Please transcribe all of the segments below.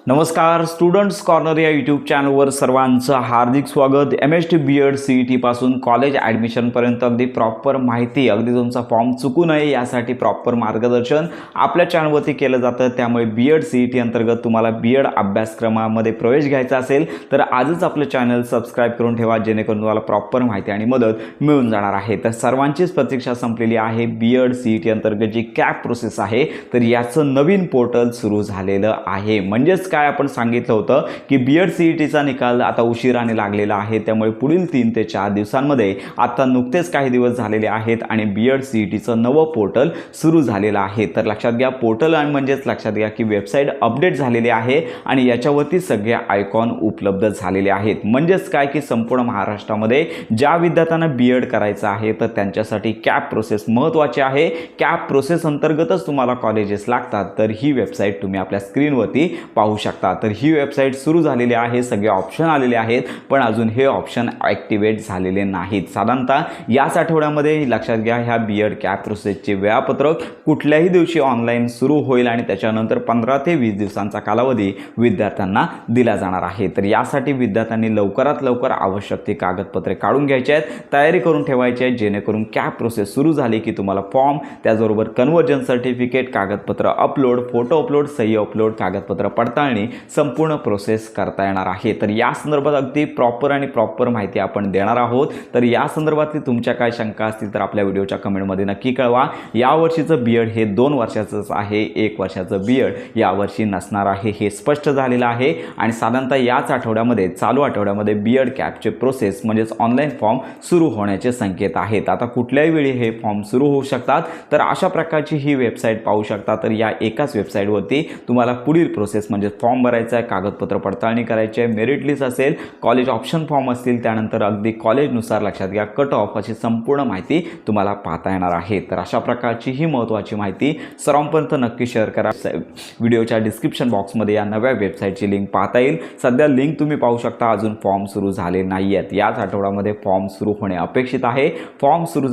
नमस्कार students corner या YouTube चॅनलवर सर्वांचं हार्दिक स्वागत। MST BEd CET पासून कॉलेज ॲडमिशनपर्यंत अगदी प्रॉपर माहिती, अगदी तुमचा फॉर्म चुकू नये यासाठी प्रॉपर मार्गदर्शन आपल्या चॅनलवरती केलं जातं। त्यामुळे BEd CET अंतर्गत तुम्हाला BEd अभ्यासक्रमामध्ये प्रवेश घ्यायचा असेल तर आजच आपलं चॅनल सबस्क्राईब करून ठेवा, जेणेकरून तुम्हाला प्रॉपर माहिती आणि मदत मिळून जाणार आहे। तर सर्वांचीच प्रतीक्षा संपलेली आहे। BEd CET अंतर्गत जी कॅप प्रोसेस आहे तर याचं नवीन पोर्टल सुरू झालेलं आहे। म्हणजेच काय आपण सांगितलं होतं की BEd CETचा निकाल आता उशिराने लागलेला आहे, त्यामुळे पुढील 3 ते 4 दिवसांमध्ये आता नुकतेच काही दिवस झालेले आहेत आणि BEd CETचं नवं पोर्टल सुरू झालेलं आहे। तर लक्षात घ्या, पोर्टल आणि म्हणजेच लक्षात घ्या की वेबसाईट अपडेट झालेली आहे आणि याच्यावरती सगळे आयकॉन उपलब्ध झालेले आहेत। म्हणजेच काय की संपूर्ण महाराष्ट्रामध्ये ज्या विद्यार्थ्यांना BEd करायचं आहे तर त्यांच्यासाठी कॅप प्रोसेस महत्त्वाची आहे। कॅप प्रोसेस अंतर्गतच तुम्हाला कॉलेजेस लागतात, तर ही वेबसाईट तुम्ही आपल्या स्क्रीनवरती पाहू शकता। तर ही वेबसाईट सुरू झालेली आहे, सगळे ऑप्शन आलेले आहेत, पण अजून हे ऑप्शन ॲक्टिवेट झालेले नाहीत। साधारणतः याच आठवड्यामध्ये लक्षात घ्या ह्या BEd कॅप प्रोसेसचे वेळापत्रक कुठल्याही दिवशी ऑनलाईन सुरू होईल आणि त्याच्यानंतर 15 ते 20 दिवसांचा कालावधी विद्यार्थ्यांना दिला जाणार आहे। तर यासाठी विद्यार्थ्यांनी लवकरात लवकर आवश्यक ती कागदपत्रे काढून घ्यायची आहेत, तयारी करून ठेवायची आहे, जेणेकरून कॅप प्रोसेस सुरू झाली की तुम्हाला फॉर्म, त्याचबरोबर कन्वर्जन सर्टिफिकेट, कागदपत्र अपलोड, फोटो अपलोड, सही अपलोड, कागदपत्र पडताळणी संपूर्ण प्रोसेस करता येणार आहे। तर या संदर्भात अगदी प्रॉपर माहिती आपण देणार आहोत। तर या संदर्भातली तुमच्या काय शंका असतील तर आपल्या व्हिडिओच्या कमेंटमध्ये नक्की कळवा। यावर्षीचं BEd हे 2 वर्षाचंच आहे, 1 वर्षाचं BEd यावर्षी नसणार आहे, हे स्पष्ट झालेलं आहे। आणि साधारणतः याच आठवड्यामध्ये, चालू आठवड्यामध्ये BEd कॅपचे प्रोसेस म्हणजेच ऑनलाईन फॉर्म सुरू होण्याचे संकेत आहेत। आता कुठल्याही वेळी हे फॉर्म सुरू होऊ शकतात। तर अशा प्रकारची ही वेबसाईट पाहू शकता। तर या एकाच वेबसाईटवरती तुम्हाला पुढील प्रोसेस म्हणजे फॉर्म भरायचा आहे, कागदपत्र पडताळणी करायची आहे, मेरिट लिस्ट असेल, कॉलेज ऑप्शन फॉर्म असतील, त्यानंतर अगदी कॉलेजनुसार लक्षात घ्या कट ऑफ अशी संपूर्ण माहिती तुम्हाला पाहता येणार आहे। तर अशा प्रकारची ही महत्त्वाची माहिती सर्वांपर्यंत नक्की शेअर करा। व्हिडिओच्या डिस्क्रिप्शन बॉक्समध्ये या नव्या वेबसाईटची लिंक पाहता येईल। सध्या लिंक तुम्ही पाहू शकता, अजून फॉर्म सुरू झाले नाही आहेत। याच आठवड्यामध्ये फॉर्म सुरू होणे अपेक्षित आहे। फॉर्म सुरू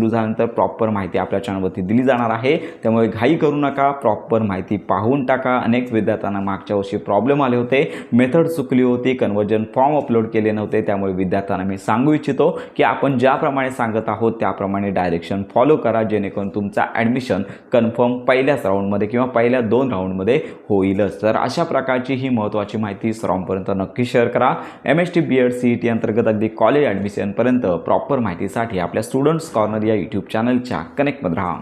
झाल्यानंतर प्रॉपर माहिती आपल्या चॅनलवरती दिली जाणार आहे, त्यामुळे घाई करू नका, प्रॉपर माहिती पाहून टाका। अनेक विद्यार्थ्यांना मागच्या वर्षी प्रॉब्लेम आले होते, मेथड चुकली होती, कन्वर्जन फॉर्म अपलोड केले नव्हते, त्यामुळे विद्यार्थ्यांना मी सांगू इच्छितो की आपण ज्याप्रमाणे सांगत आहोत त्याप्रमाणे डायरेक्शन फॉलो करा, जेणेकरून तुमचा ॲडमिशन कन्फर्म पहिल्याच राऊंडमध्ये किंवा पहिल्या 2 राऊंडमध्ये होईलच। तर अशा प्रकारची ही महत्त्वाची माहिती सर्वांपर्यंत नक्की शेअर करा। MST BEd CET अंतर्गत अगदी कॉलेज ॲडमिशनपर्यंत प्रॉपर माहितीसाठी आपल्या स्टुडंट्स कॉर्नर या यूट्यूब चॅनलच्या कनेक्टमध्ये राहा।